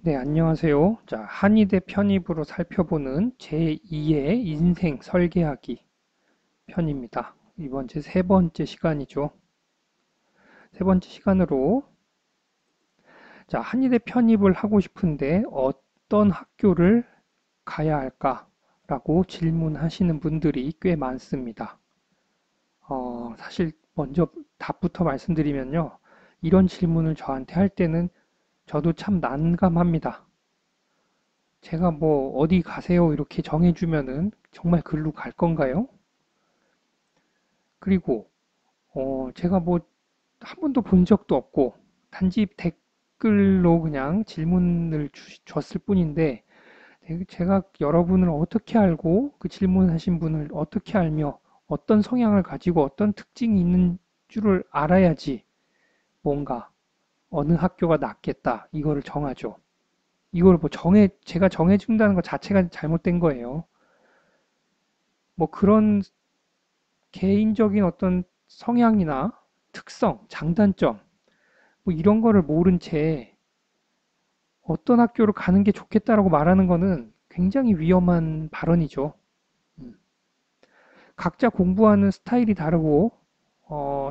네, 안녕하세요. 자, 한의대 편입으로 살펴보는 제2의 인생 설계하기 편입니다. 이번 제 세 번째 시간이죠. 세 번째 시간으로 자, 한의대 편입을 하고 싶은데 어떤 학교를 가야 할까라고 질문하시는 분들이 꽤 많습니다. 사실 먼저 답부터 말씀드리면요. 이런 질문을 저한테 할 때는 저도 참 난감합니다. 제가 뭐 어디 가세요 이렇게 정해주면은 정말 글로 갈 건가요? 그리고 제가 뭐 한 번도 본 적도 없고 단지 댓글로 그냥 질문을 줬을 뿐인데 제가 여러분을 어떻게 알고 그 질문하신 분을 어떻게 알며 어떤 성향을 가지고 어떤 특징이 있는 줄을 알아야지 뭔가 어느 학교가 낫겠다 이거를 정하죠. 이걸 뭐 제가 정해준다는 것 자체가 잘못된 거예요. 뭐 그런 개인적인 어떤 성향이나 특성, 장단점, 뭐 이런 거를 모른 채 어떤 학교를 가는 게 좋겠다라고 말하는 거는 굉장히 위험한 발언이죠. 음. 각자 공부하는 스타일이 다르고,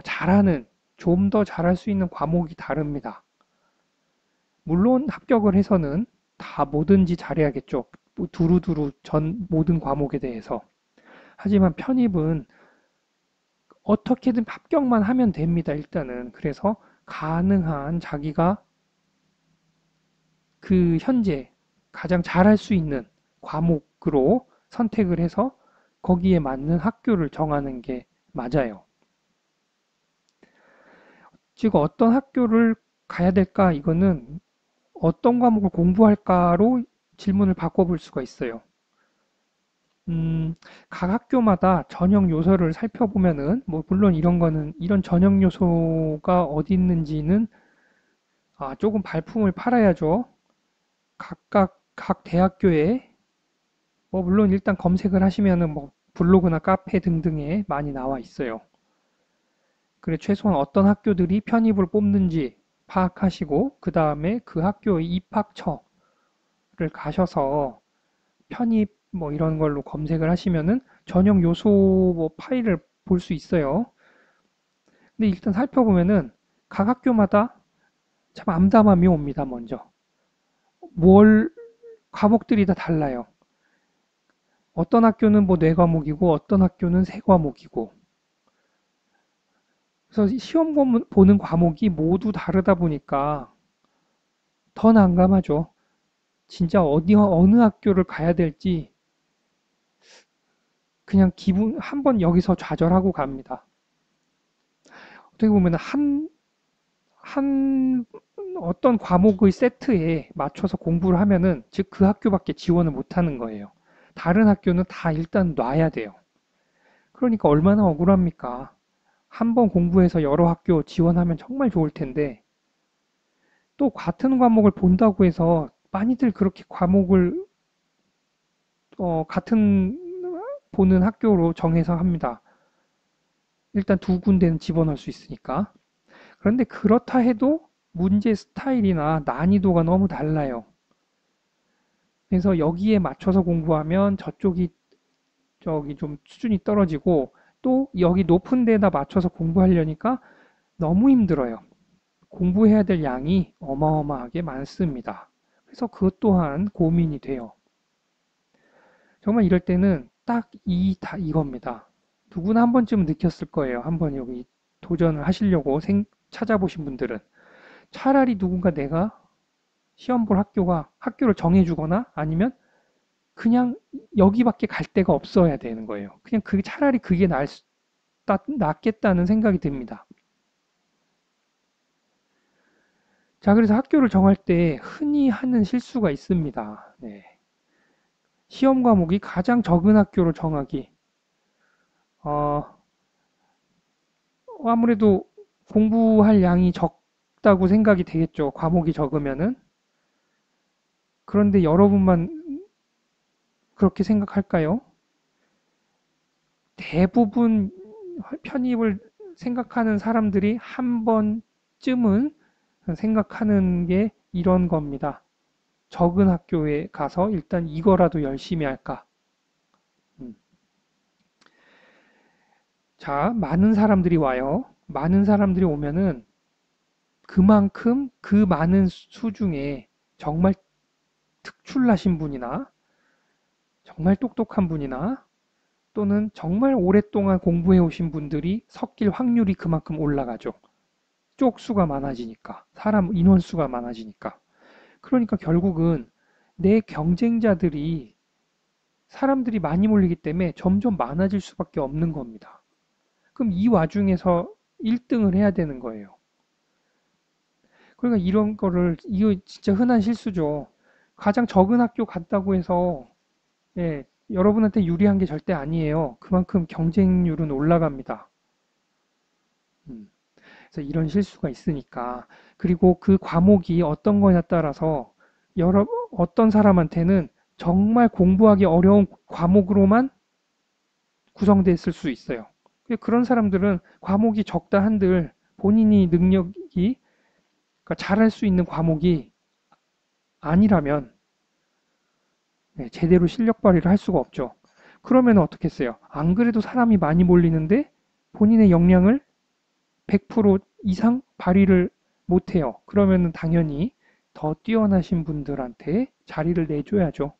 잘하는, 좀 더 잘할 수 있는 과목이 다릅니다. 물론 합격을 해서는 다 뭐든지 잘해야겠죠. 뭐 두루두루 모든 과목에 대해서. 하지만 편입은 어떻게든 합격만 하면 됩니다, 일단은. 그래서 가능한 자기가 그 현재 가장 잘할 수 있는 과목으로 선택을 해서 거기에 맞는 학교를 정하는 게 맞아요. 즉, 어떤 학교를 가야 될까? 이거는 어떤 과목을 공부할까로 질문을 바꿔볼 수가 있어요. 음, 각 학교마다 전형 요소를 살펴보면은, 뭐, 물론 이런 전형 요소가 어디 있는지는 조금 발품을 팔아야죠. 각 대학교에 뭐 물론 일단 검색을 하시면은 뭐 블로그나 카페 등등에 많이 나와 있어요. 그래 최소한 어떤 학교들이 편입을 뽑는지 파악하시고 그 다음에 그 학교의 입학처를 가셔서 편입 뭐 이런 걸로 검색을 하시면은 전형 요소 뭐 파일을 볼 수 있어요. 근데 일단 살펴보면은 각 학교마다 참 암담함이 옵니다, 먼저. 뭘 과목들이 다 달라요. 어떤 학교는 뭐 네 과목이고 어떤 학교는 세 과목이고 그래서 시험 보는 과목이 모두 다르다 보니까 더 난감하죠. 진짜 어느 학교를 가야 될지 그냥 한번 여기서 좌절하고 갑니다. 어떻게 보면 한 어떤 과목의 세트에 맞춰서 공부를 하면은 즉 그 학교밖에 지원을 못 하는 거예요. 다른 학교는 다 일단 놔야 돼요. 그러니까 얼마나 억울합니까? 한 번 공부해서 여러 학교 지원하면 정말 좋을 텐데 또 같은 과목을 본다고 해서 많이들 그렇게 과목을 같은 보는 학교로 정해서 합니다. 일단 두 군데는 집어넣을 수 있으니까. 그런데 그렇다 해도 문제 스타일이나 난이도가 너무 달라요. 그래서 여기에 맞춰서 공부하면 저쪽이 저기 좀 수준이 떨어지고 또 여기 높은 데다 맞춰서 공부하려니까 너무 힘들어요. 공부해야 될 양이 어마어마하게 많습니다. 그래서 그것 또한 고민이 돼요. 정말 이럴 때는 딱 이겁니다. 누구나 한 번쯤은 느꼈을 거예요. 한번 여기 도전을 하시려고 찾아보신 분들은. 차라리 누군가 내가 시험 볼 학교를 정해주거나 아니면 그냥 여기밖에 갈 데가 없어야 되는 거예요. 그냥 차라리 그게 낫겠다는 생각이 듭니다. 자, 그래서 학교를 정할 때 흔히 하는 실수가 있습니다. 네. 시험 과목이 가장 적은 학교로 정하기. 어, 아무래도 공부할 양이 적다고 생각이 되겠죠. 과목이 적으면은. 그런데 여러분만 그렇게 생각할까요? 대부분 편입을 생각하는 사람들이 한 번쯤은 생각하는 게 이런 겁니다. 적은 학교에 가서 일단 이거라도 열심히 할까? 음. 자, 많은 사람들이 와요. 많은 사람들이 오면은 그만큼 그 많은 수 중에 정말 특출나신 분이나 정말 똑똑한 분이나 또는 정말 오랫동안 공부해 오신 분들이 섞일 확률이 그만큼 올라가죠. 쪽수가 많아지니까. 사람 인원수가 많아지니까. 그러니까 결국은 내 경쟁자들이 사람들이 많이 몰리기 때문에 점점 많아질 수밖에 없는 겁니다. 그럼 이 와중에서 1등을 해야 되는 거예요. 그러니까 이런 거를, 이거 진짜 흔한 실수죠. 가장 적은 학교 갔다고 해서, 예, 여러분한테 유리한 게 절대 아니에요. 그만큼 경쟁률은 올라갑니다. 음, 그래서 이런 실수가 있으니까. 그리고 그 과목이 어떤 거냐에 따라서 어떤 사람한테는 정말 공부하기 어려운 과목으로만 구성되어 있을 수 있어요. 그런 사람들은 과목이 적다 한들 본인이 능력이, 그러니까 잘할 수 있는 과목이 아니라면 제대로 실력 발휘를 할 수가 없죠. 그러면 어떻게 했어요? 안 그래도 사람이 많이 몰리는데 본인의 역량을 100% 이상 발휘를 못해요. 그러면 당연히 더 뛰어나신 분들한테 자리를 내줘야죠.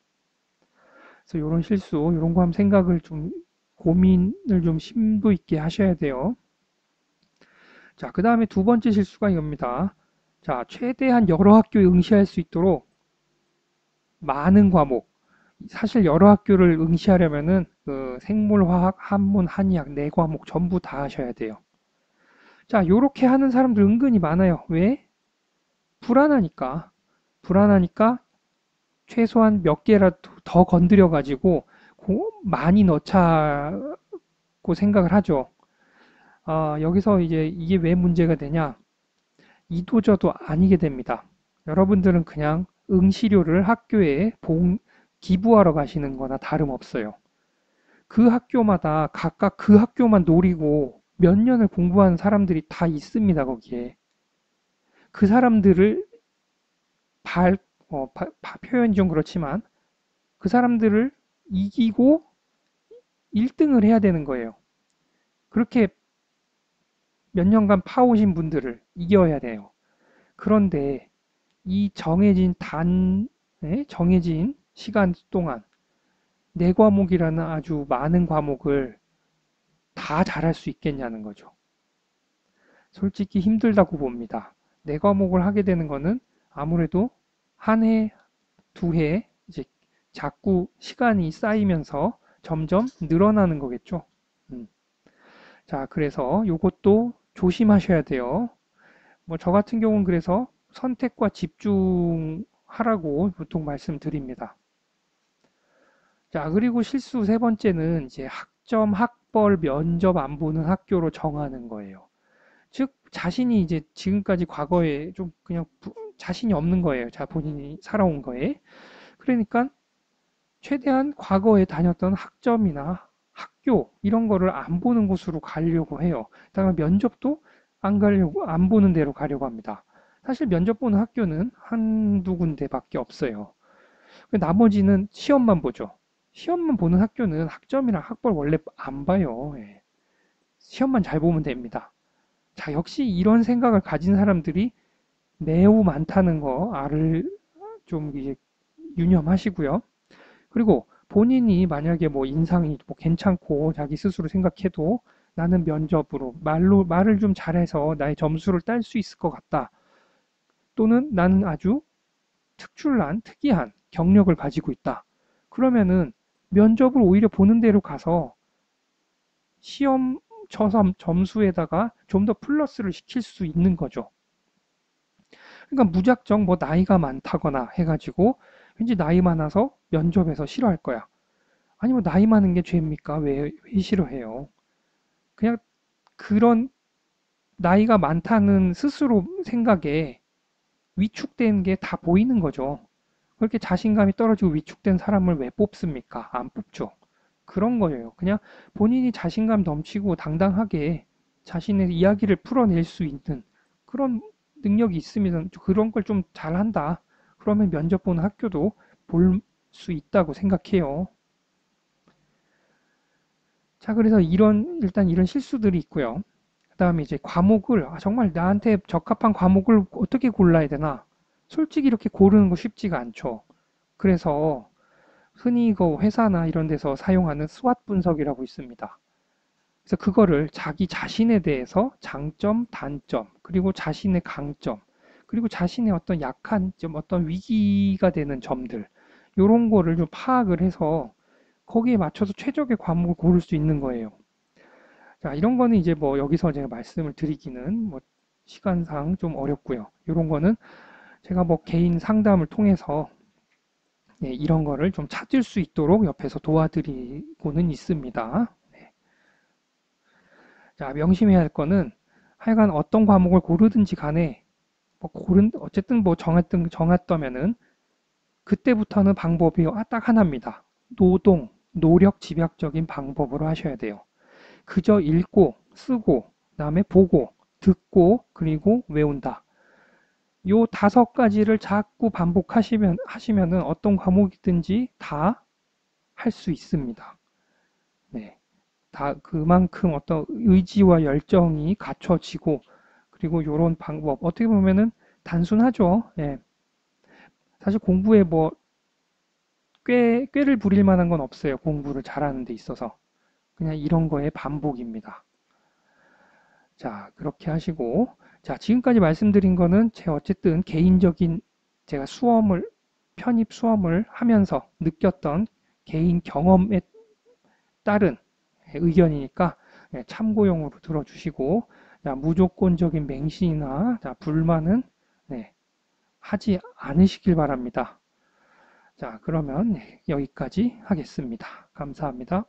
그래서 이런 실수, 이런 거 한번 생각을 좀, 고민을 좀 심도 있게 하셔야 돼요. 자, 그 다음에 두 번째 실수가 이겁니다. 자, 최대한 여러 학교에 응시할 수 있도록 많은 과목, 사실 여러 학교를 응시하려면은 그 생물, 화학, 한문, 한의학 네 과목 전부 다 하셔야 돼요. 자, 요렇게 하는 사람들 은근히 많아요. 왜? 불안하니까. 불안하니까 최소한 몇 개라도 더 건드려 가지고 많이 넣자고 생각을 하죠. 아, 여기서 이제 이게 왜 문제가 되냐? 이도저도 아니게 됩니다. 여러분들은 그냥 응시료를 학교에 기부하러 가시는 거나 다름없어요. 그 학교마다 각각 그 학교만 노리고 몇 년을 공부한 사람들이 다 있습니다, 거기에. 그 사람들을 발, 표현이 좀 그렇지만 그 사람들을 이기고 1등을 해야 되는 거예요. 그렇게 몇 년간 파오신 분들을 이겨야 돼요. 그런데 이 정해진 시간 동안 네 과목이라는 아주 많은 과목을 다 잘할 수 있겠냐는 거죠. 솔직히 힘들다고 봅니다. 네 과목을 하게 되는 거는 아무래도 한 해, 두 해, 이제 자꾸 시간이 쌓이면서 점점 늘어나는 거겠죠. 음. 자, 그래서 요것도 조심하셔야 돼요. 뭐 저 같은 경우는 그래서 선택과 집중하라고 보통 말씀드립니다. 자, 그리고 실수 세 번째는 이제 학점, 학벌, 면접 안 보는 학교로 정하는 거예요. 즉, 자신이 이제 지금까지 과거에 좀 그냥 자신이 없는 거예요. 자, 본인이 살아온 거에. 그러니까 최대한 과거에 다녔던 학점이나 학교 이런 거를 안 보는 곳으로 가려고 해요. 다음에 면접도 안 가려고 안 보는 데로 가려고 합니다. 사실 면접 보는 학교는 한두 군데밖에 없어요. 나머지는 시험만 보죠. 시험만 보는 학교는 학점이랑 학벌 원래 안 봐요. 예. 시험만 잘 보면 됩니다. 자, 역시 이런 생각을 가진 사람들이 매우 많다는 거 알을 좀 이제 유념하시고요. 그리고 본인이 만약에 뭐 인상이 뭐 괜찮고 자기 스스로 생각해도 나는 면접으로 말을 좀 잘해서 나의 점수를 딸 수 있을 것 같다. 또는 나는 아주 특이한 경력을 가지고 있다. 그러면은 면접을 오히려 보는 데로 가서 시험 점수에다가 좀 더 플러스를 시킬 수 있는 거죠. 그러니까 무작정 뭐 나이가 많다거나 해가지고 왠지 나이 많아서 면접에서 싫어할 거야. 아니 뭐 나이 많은 게 죄입니까? 왜 싫어해요? 그냥 그런 나이가 많다는 스스로 생각에 위축된 게 다 보이는 거죠. 그렇게 자신감이 떨어지고 위축된 사람을 왜 뽑습니까? 안 뽑죠. 그런 거예요. 그냥 본인이 자신감 넘치고 당당하게 자신의 이야기를 풀어낼 수 있는 그런 능력이 있으면 그런 걸 좀 잘한다. 그러면 면접 보는 학교도 볼 수 있다고 생각해요. 자, 그래서 일단 이런 실수들이 있고요. 그 다음에 이제 과목을, 정말 나한테 적합한 과목을 어떻게 골라야 되나? 솔직히 이렇게 고르는 거 쉽지가 않죠. 그래서 흔히 그 회사나 이런 데서 사용하는 스왓 분석이라고 있습니다. 그래서 그거를 자기 자신에 대해서 장점, 단점, 그리고 자신의 강점, 그리고 자신의 어떤 약한 점, 어떤 위기가 되는 점들, 요런 거를 좀 파악을 해서 거기에 맞춰서 최적의 과목을 고를 수 있는 거예요. 자, 이런 거는 이제 뭐 여기서 제가 말씀을 드리기는 뭐 시간상 좀 어렵고요. 이런 거는 제가 뭐 개인 상담을 통해서 이런 거를 좀 찾을 수 있도록 옆에서 도와드리고는 있습니다. 자, 명심해야 할 거는 하여간 어떤 과목을 고르든지 간에 어쨌든 뭐 정했다면은 그때부터는 방법이 딱 하나입니다. 노력 집약적인 방법으로 하셔야 돼요. 그저 읽고, 쓰고, 그다음에 보고, 듣고, 그리고 외운다. 요 5가지를 자꾸 하시면은 어떤 과목이든지 다 할 수 있습니다. 네. 다 그만큼 어떤 의지와 열정이 갖춰지고, 그리고 요런 방법, 어떻게 보면은 단순하죠. 예. 사실 공부에 뭐, 꾀를 부릴 만한 건 없어요. 공부를 잘하는 데 있어서. 그냥 이런 거의 반복입니다. 자, 그렇게 하시고, 자, 지금까지 말씀드린 거는 제 어쨌든 개인적인 제가 편입 수험을 하면서 느꼈던 개인 경험에 따른 의견이니까 참고용으로 들어주시고, 자, 무조건적인 맹신이나 자, 불만은 네, 하지 않으시길 바랍니다. 자, 그러면 여기까지 하겠습니다. 감사합니다.